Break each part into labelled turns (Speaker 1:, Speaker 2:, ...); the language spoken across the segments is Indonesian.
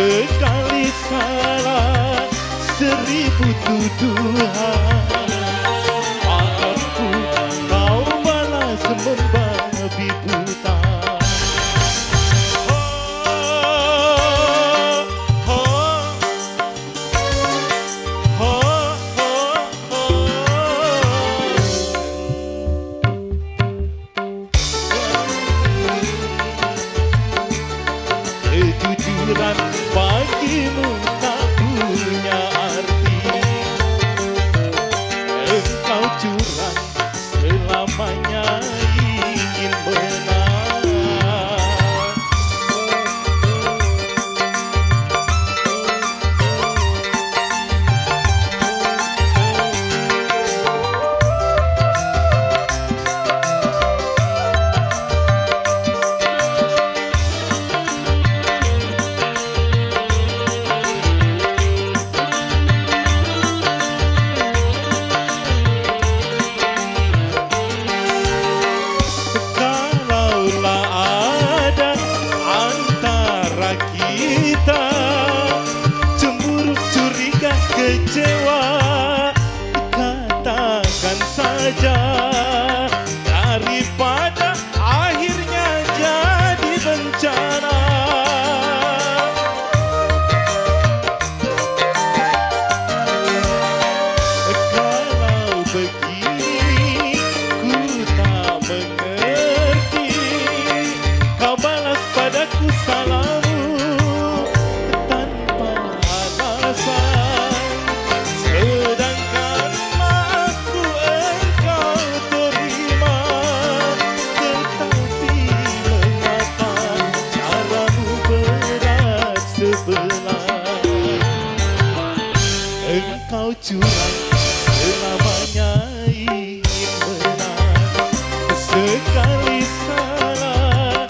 Speaker 1: Sekali salah, 1000 tuduhan. Maafku, kau balas membabi buta. Kejujuran bagimu tak punya arti. Engkau curang selamanya ingin menang. Kecewa, katakan saja, daripada akhirnya jadi bencana. Kalau begini ku tak mengerti, kau balas padaku salahmu tanpa alasan. Sedangkan maafku engkau terima, tetapi mengapa caramu berat sebelah? Engkau curang selamanya ingin menang. Sekali salah,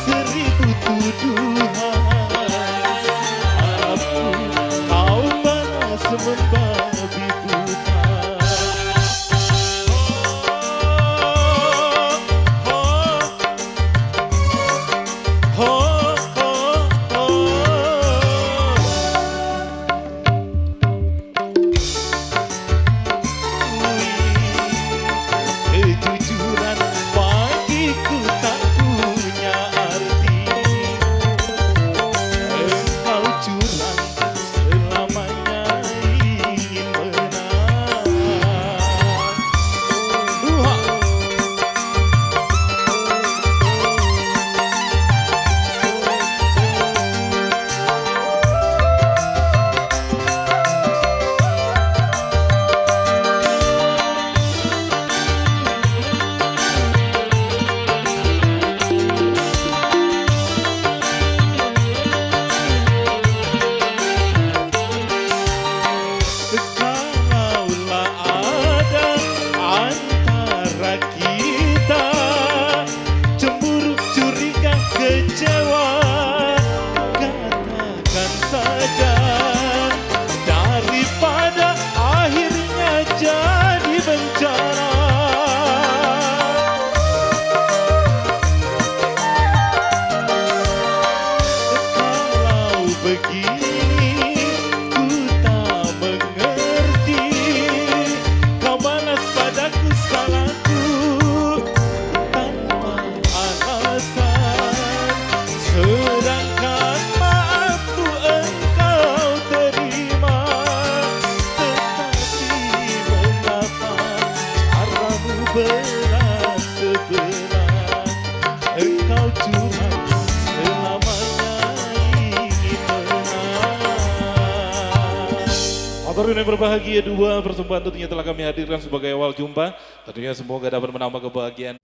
Speaker 1: 1000 tuduhan. Maafku, kau balas membabi buta. Kejujuran bagiku tak punya arti. Engkau curang selamanya ingin menang. NUHA. Kalaulah ada antara kita cemburu, curiga, kecewa, katakan saja, daripada akhirnya jadi bencana. Kalau begini ku tak mengerti, kau balas padaku salahku tanpa alasan. Sedangkan maafku engkau terima, tetapi mengapa caramu berat sebelah? Engkau curang selamanya ingin menang. Hadirin yang berbahagia, dua persembahan tentunya telah kami hadirkan sebagai awal jumpa. Tentunya semoga dapat menambah kebahagiaan.